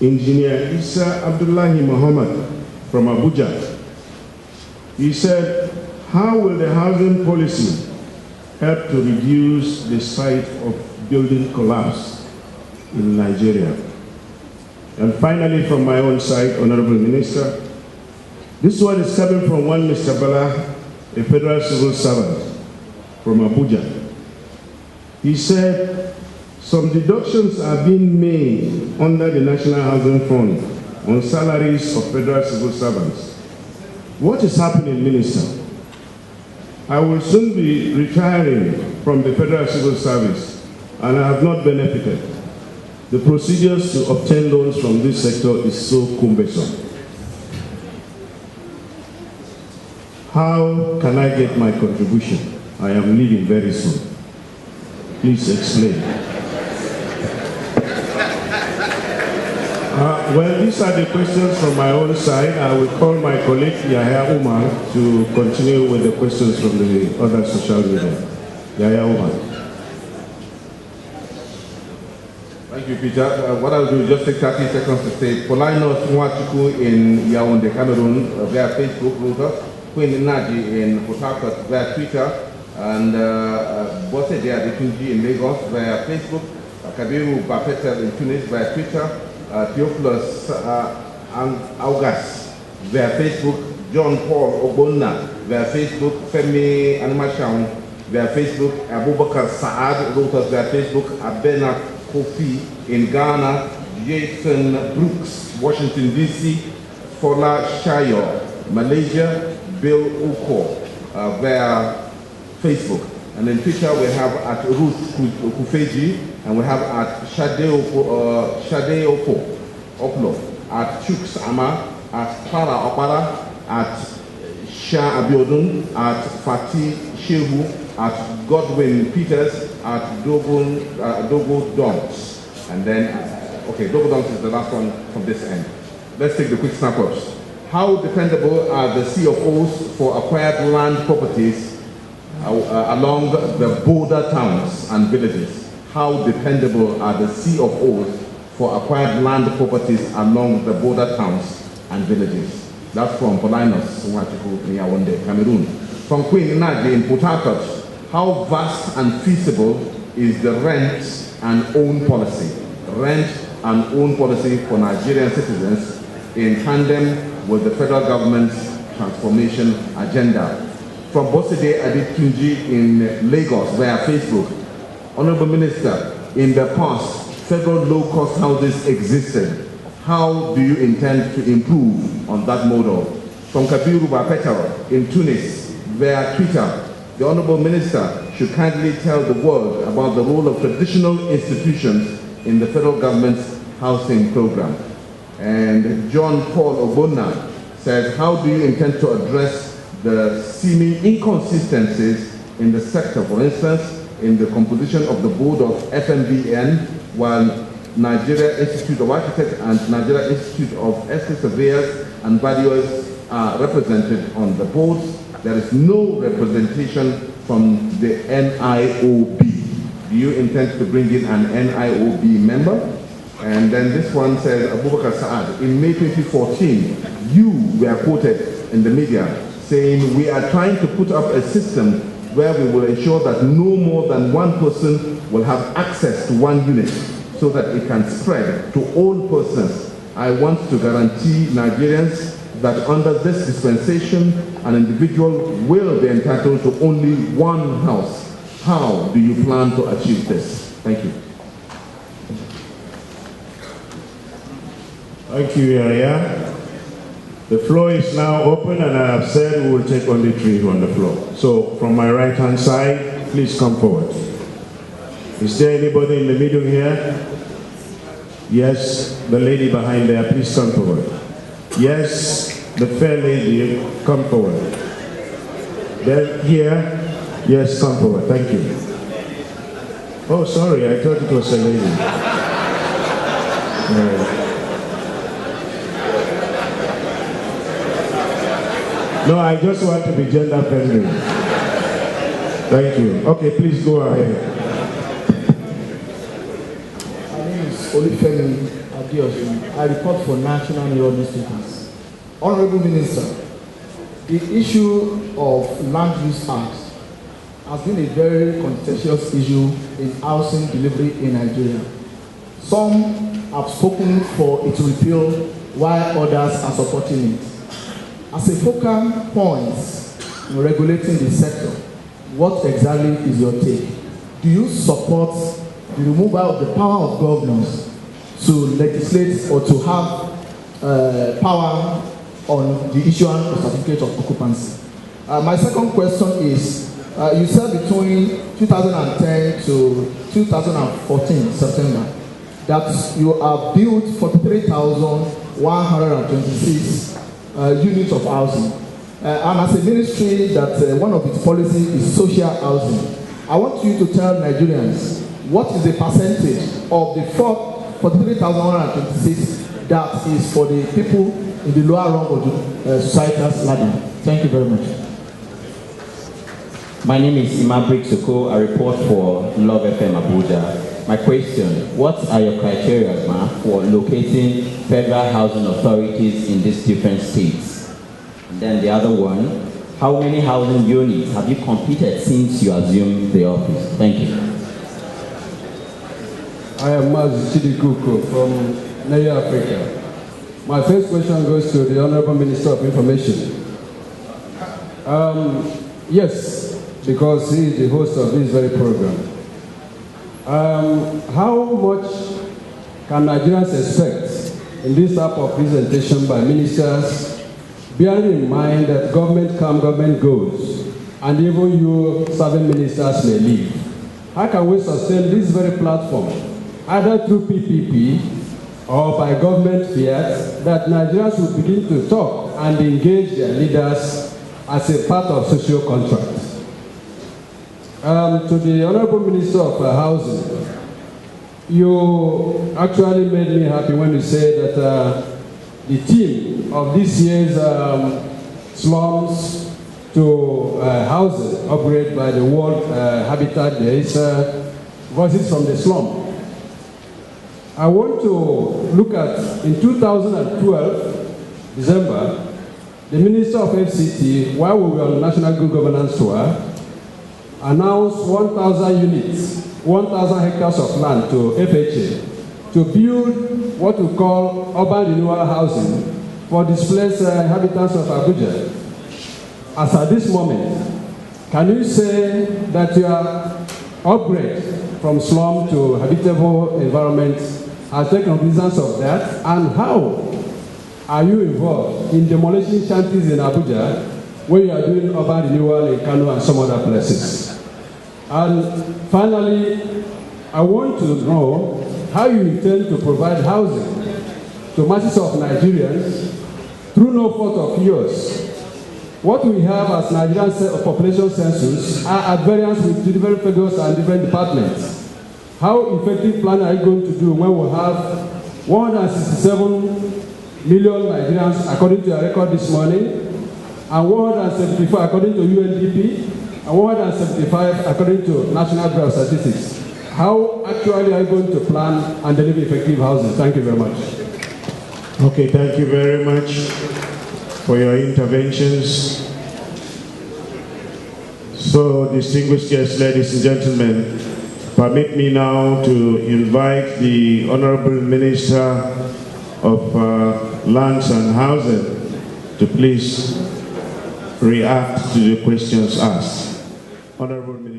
Engineer Isa Abdullahi Muhammad from Abuja. He said, how will the housing policy help to reduce the site of building collapse in Nigeria? And finally, from my own side, Honorable Minister, this one is coming from one Mr. Bala, a federal civil servant from Abuja. He said, some deductions are being made under the National Housing Fund on salaries of federal civil servants. What is happening, Minister? I will soon be retiring from the Federal Civil Service, and I have not benefited. The procedures to obtain loans from this sector is so cumbersome. How can I get my contribution? I am leaving very soon. Please explain. Well, these are the questions from my own side. I will call my colleague Yahya Umar to continue with the questions from the other social media. Yahya Umar. Thank you, Peter. What I'll do is just take 30 seconds to say, Polinos Nwachukwu in Yaoundé, Cameroon, via Facebook, wrote Queen Naji in Port Harcourt via Twitter, and Bosse Adetunji in Lagos via Facebook, Kabiru Bafetel in Tunis via Twitter, Theophilus Augas via Facebook, John Paul Obonna via Facebook, Femi Animashaun via Facebook, Abubakar Saad wrote us via Facebook, Abena Kofi in Ghana, Jason Brooks, Washington DC, Fola Shayo, Malaysia, Bill Uko via Facebook. And then Twitter we have at Ruth Kufeji, and we have at Shade Oplo, at Chuks Ama, at Para Opara, at Shah Abiodun, at Fatih Shehu, at Godwin Peters, at Dogo Donks. And then, okay, Dogo Donks is the last one from this end. Let's take the quick snap-ups. How dependable are the CFOs for acquired land properties along the border towns and villages? How dependable are the CFOs for acquired land properties along the border towns and villages? That's from Polinos Nwachukwu in Yaoundé, Cameroon. From Queen Naji in Port Harcourt, how vast and feasible is the rent and own policy? Rent and own policy for Nigerian citizens in tandem with the federal government's transformation agenda. From Boside Adetunji in Lagos via Facebook, Honorable Minister, in the past, federal low-cost houses existed. How do you intend to improve on that model? From Kabiru Bafetel in Tunis via Twitter, the Honorable Minister should kindly tell the world about the role of traditional institutions in the federal government's housing program. And John Paul Obonna says, how do you intend to address the seeming inconsistencies in the sector, for instance, in the composition of the board of FMBN, while Nigeria Institute of Architects and Nigeria Institute of Estate Surveyors and Valuers are represented on the boards? There is no representation from the NIOB. Do you intend to bring in an NIOB member? And then this one says, Abubakar Saad, in May 2014, you were quoted in the media saying, we are trying to put up a system where we will ensure that no more than one person will have access to one unit so that it can spread to all persons. I want to guarantee Nigerians that under this dispensation, an individual will be entitled to only one house. How do you plan to achieve this? Thank you. Thank you, Yahya. The floor is now open, and I have said we will take only 3 on the floor. So, from my right-hand side, please come forward. Is there anybody in the middle here? Yes, the lady behind there, please come forward. Yes, the fair lady, come forward. There, here, yes, come forward. Thank you. Oh, sorry, I thought it was a lady. No, I just want to be gender friendly. Thank you. Okay, please go ahead. My name is Olufemi Adeosun. I report for National Mirror Newspapers. Honorable Minister, the issue of Land Use Act has been a very contentious issue in housing delivery in Nigeria. Some have spoken for its repeal while others are supporting it. As a focal point in regulating the sector, what exactly is your take? Do you support the removal of the power of governors to legislate or to have power on the issuance of certificate of occupancy? My second question is, you said between 2010 to 2014 September that you have built 43,126 units of housing. And as a ministry that one of its policies is social housing, I want you to tell Nigerians what is the percentage of the 43,126 that is for the people in the lower rung of the society's ladder. Thank you very much. My name is Imabrik Soko. I report for Love FM Abuja. My question, what are your criteria, for locating federal housing authorities in these different states? And then the other one, how many housing units have you completed since you assumed the office? Thank you. I am Maz Chidikuko from Nigeria, Africa. My first question goes to the Honorable Minister of Information. Yes, because he is the host of this very program. How much can Nigerians expect in this type of presentation by ministers, bearing in mind that government comes, government goes, and even you serving ministers may leave? How can we sustain this very platform, either through PPP or by government fiat, that Nigerians will begin to talk and engage their leaders as a part of social contract? To the Honorable Minister of Housing, you actually made me happy when you said that the theme of this year's slums to housing upgrade by the World Habitat Day is Voices from the Slum. I want to look at, in 2012, December, the Minister of FCT, while we were on National Good Governance Tour, announced 1,000 units, 1,000 hectares of land to FHA to build what we call urban renewal housing for displaced inhabitants of Abuja. As at this moment, can you say that your upgrade from slum to habitable environment has taken cognizance of that? And how are you involved in demolishing shanties in Abuja when you are doing urban renewal in Kano and some other places? And finally, I want to know how you intend to provide housing to masses of Nigerians through no fault of yours. What we have as Nigerian population census are at variance with different figures and different departments. How effective plan are you going to do when we have 167 million Nigerians according to your record this morning, and 174 according to UNDP, and 175 according to National Bureau of Statistics? How actually are you going to plan and deliver effective housing? Thank you very much. Okay, thank you very much for your interventions. So, distinguished guests, ladies and gentlemen, permit me now to invite the Honorable Minister of Lands and Housing to please react to the questions asked. Honorable Minister.